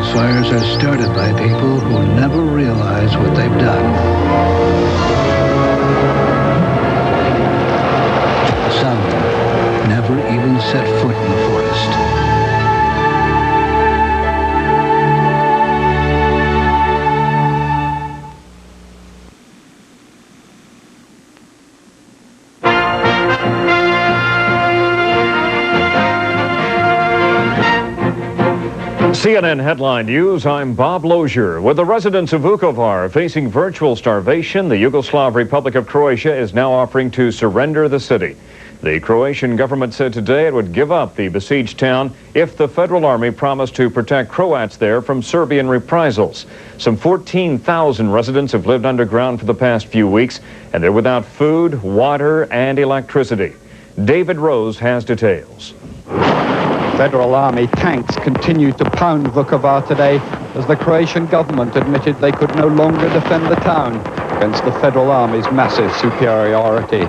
Those fires are started by people who never realize what they've done. Some never even set foot in the forest. CNN Headline News, I'm Bob Losure. With the residents of Vukovar facing virtual starvation, the Yugoslav Republic of Croatia is now offering to surrender the city. The Croatian government said today it would give up the besieged town if the federal army promised to protect Croats there from Serbian reprisals. Some 14,000 residents have lived underground for the past few weeks, and they're without food, water, and electricity. David Rose has details. Federal Army tanks continued to pound Vukovar today as the Croatian government admitted they could no longer defend the town against the Federal Army's massive superiority.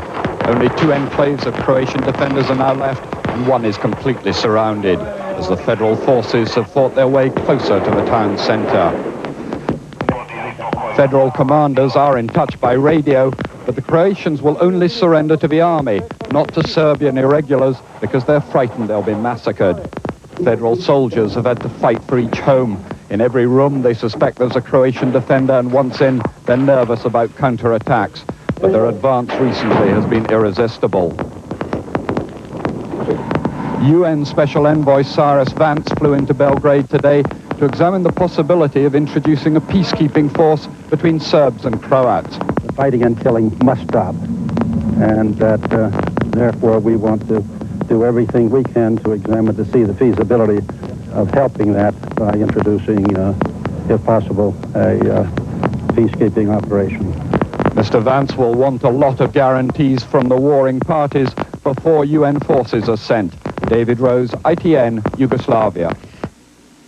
Only 2 enclaves of Croatian defenders are now left, and one is completely surrounded as the Federal forces have fought their way closer to the town center. Federal commanders are in touch by radio, but the Croatians will only surrender to the army, not to Serbian irregulars, because they're frightened they'll be massacred. Federal soldiers have had to fight for each home. In every room, they suspect there's a Croatian defender, and once in, they're nervous about counterattacks. But their advance recently has been irresistible. UN Special Envoy Cyrus Vance flew into Belgrade today to examine the possibility of introducing a peacekeeping force between Serbs and Croats. The fighting and killing must stop, and that therefore we want to do everything we can to examine to see the feasibility of helping that by introducing, if possible, a peacekeeping operation. Mr. Vance will want a lot of guarantees from the warring parties before UN forces are sent. David Rose, ITN, Yugoslavia.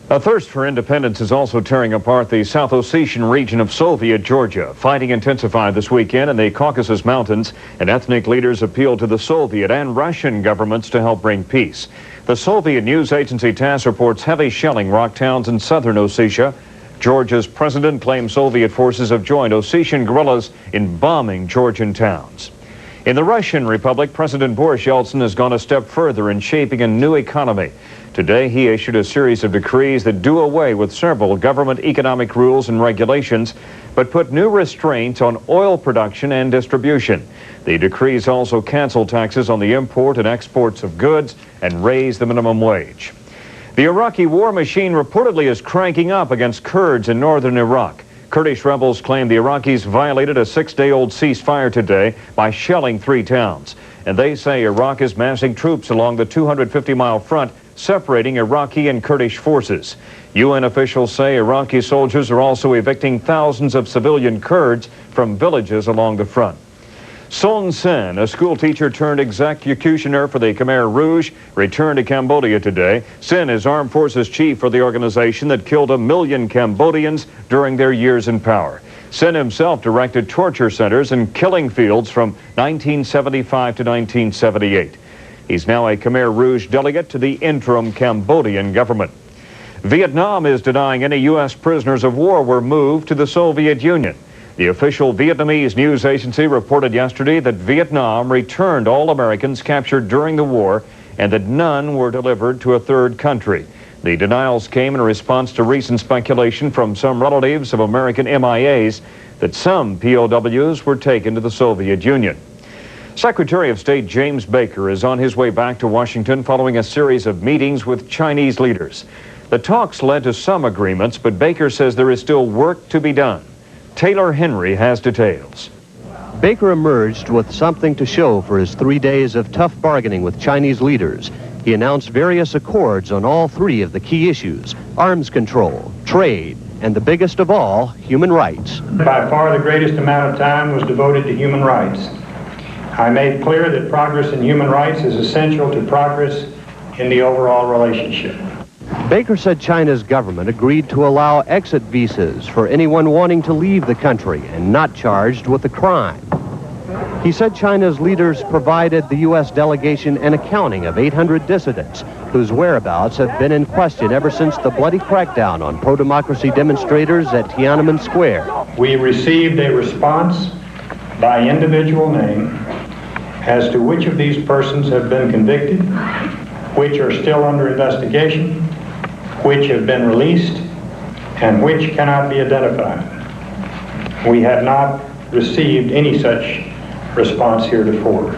A thirst for independence is also tearing apart the South Ossetian region of Soviet Georgia. Fighting intensified this weekend in the Caucasus Mountains, and ethnic leaders appealed to the Soviet and Russian governments to help bring peace. The Soviet news agency TASS reports heavy shelling rocked towns in southern Ossetia. Georgia's president claims Soviet forces have joined Ossetian guerrillas in bombing Georgian towns. In the Russian Republic, President Boris Yeltsin has gone a step further in shaping a new economy. Today, he issued a series of decrees that do away with several government economic rules and regulations, but put new restraints on oil production and distribution. The decrees also cancel taxes on the import and exports of goods and raise the minimum wage. The Iraqi war machine reportedly is cranking up against Kurds in northern Iraq. Kurdish rebels claim the Iraqis violated a 6-day-old ceasefire today by shelling 3 towns. And they say Iraq is massing troops along the 250-mile front separating Iraqi and Kurdish forces. UN officials say Iraqi soldiers are also evicting thousands of civilian Kurds from villages along the front. Son Sen, a school teacher turned executioner for the Khmer Rouge, returned to Cambodia today. Sen is armed forces chief for the organization that killed 1 million Cambodians during their years in power. Sen himself directed torture centers and killing fields from 1975 to 1978. He's now a Khmer Rouge delegate to the interim Cambodian government. Vietnam is denying any U.S. prisoners of war were moved to the Soviet Union. The official Vietnamese news agency reported yesterday that Vietnam returned all Americans captured during the war and that none were delivered to a third country. The denials came in response to recent speculation from some relatives of American MIAs that some POWs were taken to the Soviet Union. Secretary of State James Baker is on his way back to Washington following a series of meetings with Chinese leaders. The talks led to some agreements, but Baker says there is still work to be done. Taylor Henry has details. Baker emerged with something to show for his 3 days of tough bargaining with Chinese leaders. He announced various accords on all 3 of the key issues: arms control, trade, and the biggest of all, human rights. By far the greatest amount of time was devoted to human rights. I made clear that progress in human rights is essential to progress in the overall relationship. Baker said China's government agreed to allow exit visas for anyone wanting to leave the country and not charged with a crime. He said China's leaders provided the U.S. delegation an accounting of 800 dissidents whose whereabouts have been in question ever since the bloody crackdown on pro-democracy demonstrators at Tiananmen Square. We received a response by individual name as to which of these persons have been convicted, which are still under investigation, which have been released, and which cannot be identified. We have not received any such response heretofore.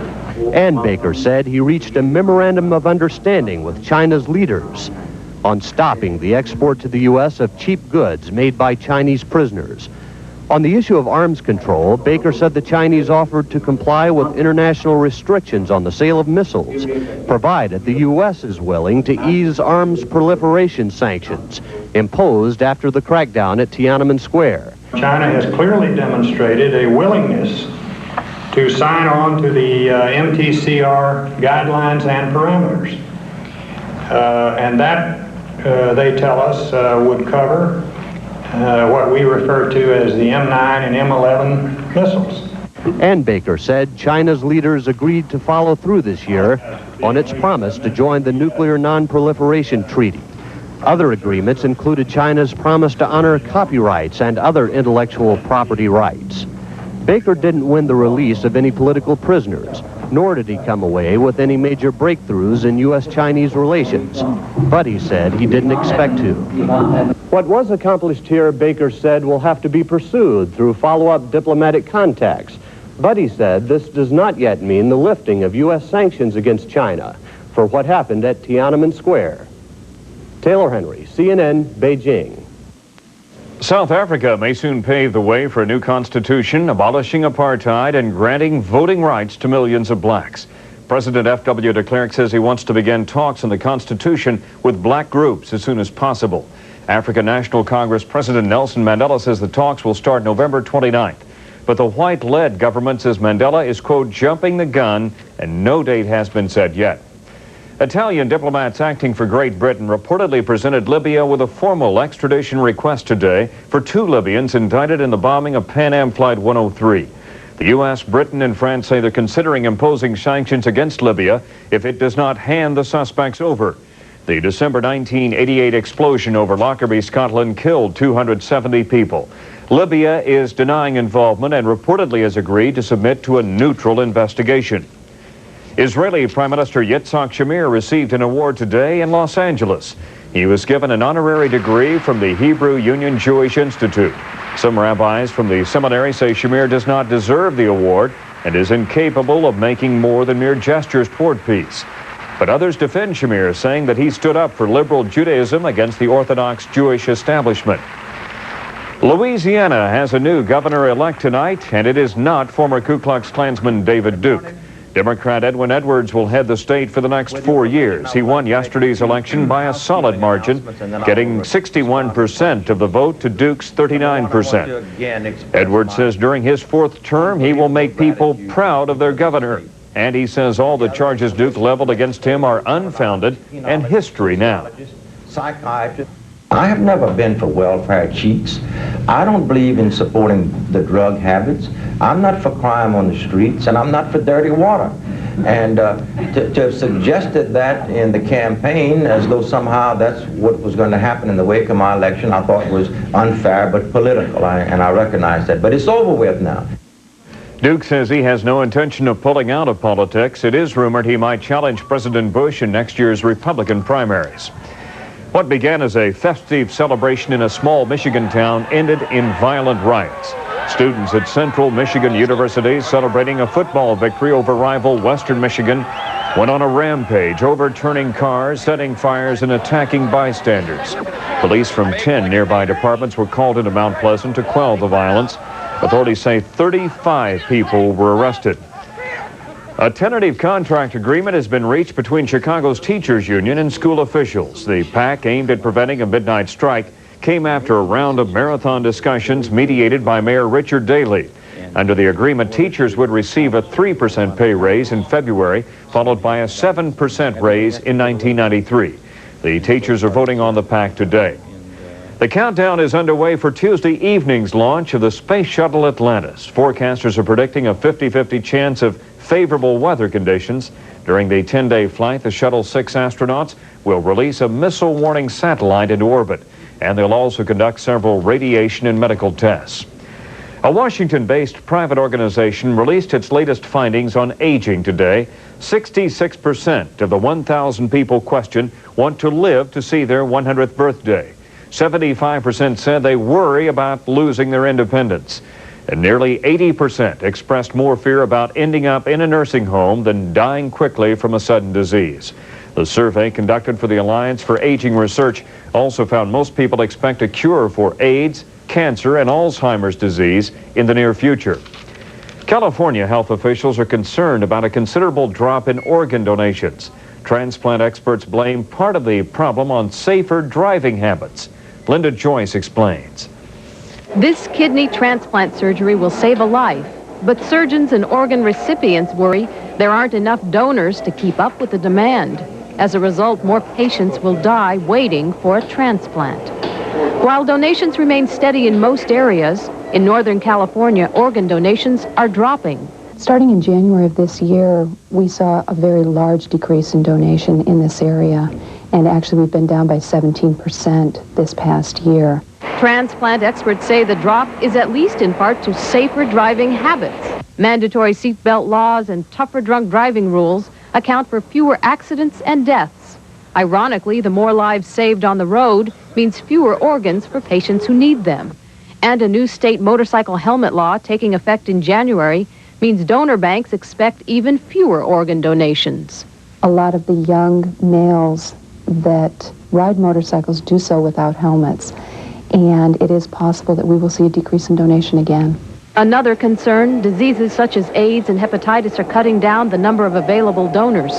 And Baker said he reached a memorandum of understanding with China's leaders on stopping the export to the U.S. of cheap goods made by Chinese prisoners. On the issue of arms control, Baker said the Chinese offered to comply with international restrictions on the sale of missiles, provided the U.S. is willing to ease arms proliferation sanctions imposed after the crackdown at Tiananmen Square. China has clearly demonstrated a willingness to sign on to the MTCR guidelines and parameters. And that, they tell us, would cover what we refer to as the M9 and M11 missiles. And Baker said China's leaders agreed to follow through this year on its promise to join the Nuclear Non-Proliferation Treaty. Other agreements included China's promise to honor copyrights and other intellectual property rights. Baker didn't win the release of any political prisoners, nor did he come away with any major breakthroughs in U.S.-Chinese relations. But he said he didn't expect to. What was accomplished here, Baker said, will have to be pursued through follow-up diplomatic contacts. But he said this does not yet mean the lifting of U.S. sanctions against China for what happened at Tiananmen Square. Taylor Henry, CNN, Beijing. South Africa may soon pave the way for a new constitution, abolishing apartheid and granting voting rights to millions of blacks. President F.W. de Klerk says he wants to begin talks on the constitution with black groups as soon as possible. African National Congress President Nelson Mandela says the talks will start November 29th. But the white-led government says Mandela is, quote, jumping the gun, and no date has been set yet. Italian diplomats acting for Great Britain reportedly presented Libya with a formal extradition request today for 2 Libyans indicted in the bombing of Pan Am Flight 103. The U.S., Britain, and France say they're considering imposing sanctions against Libya if it does not hand the suspects over. The December 1988 explosion over Lockerbie, Scotland, killed 270 people. Libya is denying involvement and reportedly has agreed to submit to a neutral investigation. Israeli Prime Minister Yitzhak Shamir received an award today in Los Angeles. He was given an honorary degree from the Hebrew Union Jewish Institute. Some rabbis from the seminary say Shamir does not deserve the award and is incapable of making more than mere gestures toward peace. But others defend Shamir, saying that he stood up for liberal Judaism against the Orthodox Jewish establishment. Louisiana has a new governor-elect tonight, and it is not former Ku Klux Klansman David Duke. Democrat Edwin Edwards will head the state for the next 4 years. He won yesterday's election by a solid margin, getting 61% of the vote to Duke's 39%. Edwards says during his 4th term, he will make people proud of their governor. And he says all the charges Duke leveled against him are unfounded and history now. I have never been for welfare cheats. I don't believe in supporting the drug habits. I'm not for crime on the streets, and I'm not for dirty water. And to have suggested that in the campaign as though somehow that's what was going to happen in the wake of my election, I thought was unfair but political, and I recognize that. But it's over with now. Duke says he has no intention of pulling out of politics. It is rumored he might challenge President Bush in next year's Republican primaries. What began as a festive celebration in a small Michigan town ended in violent riots. Students at Central Michigan University, celebrating a football victory over rival Western Michigan, went on a rampage, overturning cars, setting fires, and attacking bystanders. Police from 10 nearby departments were called into Mount Pleasant to quell the violence. Authorities say 35 people were arrested. A tentative contract agreement has been reached between Chicago's teachers union and school officials. The pact, aimed at preventing a midnight strike, came after a round of marathon discussions mediated by Mayor Richard Daley. Under the agreement, teachers would receive a 3% pay raise in February, followed by a 7% raise in 1993. The teachers are voting on the pact today. The countdown is underway for Tuesday evening's launch of the Space Shuttle Atlantis. Forecasters are predicting a 50-50 chance of favorable weather conditions. During the 10-day flight, the shuttle's 6 astronauts will release a missile warning satellite into orbit, and they'll also conduct several radiation and medical tests. A Washington-based private organization released its latest findings on aging today. 66% of the 1,000 people questioned want to live to see their 100th birthday. 75% said they worry about losing their independence. And nearly 80% expressed more fear about ending up in a nursing home than dying quickly from a sudden disease. The survey conducted for the Alliance for Aging Research also found most people expect a cure for AIDS, cancer, and Alzheimer's disease in the near future. California health officials are concerned about a considerable drop in organ donations. Transplant experts blame part of the problem on safer driving habits. Linda Joyce explains. This kidney transplant surgery will save a life, but surgeons and organ recipients worry there aren't enough donors to keep up with the demand. As a result, more patients will die waiting for a transplant. While donations remain steady in most areas, in Northern California, organ donations are dropping. Starting in January of this year, we saw a very large decrease in donation in this area, and actually we've been down by 17% this past year. Transplant experts say the drop is at least in part to safer driving habits. Mandatory seatbelt laws and tougher drunk driving rules account for fewer accidents and deaths. Ironically, the more lives saved on the road means fewer organs for patients who need them. And a new state motorcycle helmet law taking effect in January means donor banks expect even fewer organ donations. A lot of the young males that ride motorcycles do so without helmets, and it is possible that we will see a decrease in donation again. Another concern, diseases such as AIDS and hepatitis are cutting down the number of available donors.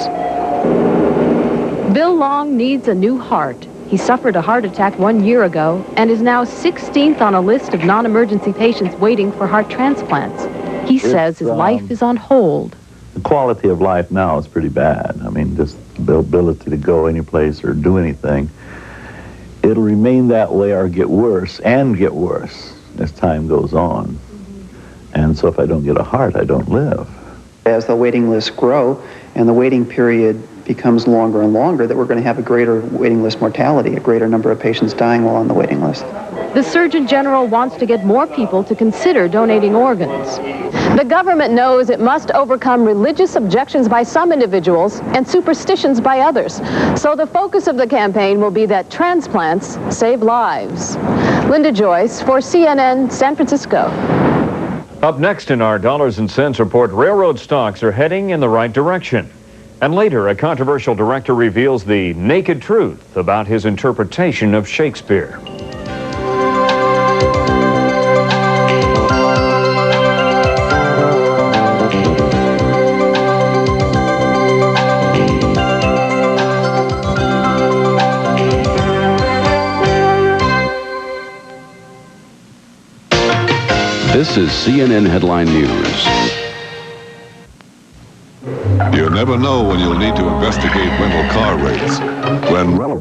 Bill Long needs a new heart. He suffered a heart attack 1 year ago and is now 16th on a list of non-emergency patients waiting for heart transplants. He says his life is on hold. The quality of life now is pretty bad. I mean, just the ability to go any place or do anything. It'll remain that way or get worse as time goes on. And so if I don't get a heart, I don't live. As the waiting lists grow and the waiting period becomes longer and longer, that we're going to have a greater waiting list mortality, a greater number of patients dying while on the waiting list. The Surgeon General wants to get more people to consider donating organs. The government knows it must overcome religious objections by some individuals and superstitions by others. So the focus of the campaign will be that transplants save lives. Linda Joyce for CNN, San Francisco. Up next in our Dollars and Cents report, railroad stocks are heading in the right direction. And later, a controversial director reveals the naked truth about his interpretation of Shakespeare. This is CNN Headline News. You never know when you'll need to investigate rental car rates. When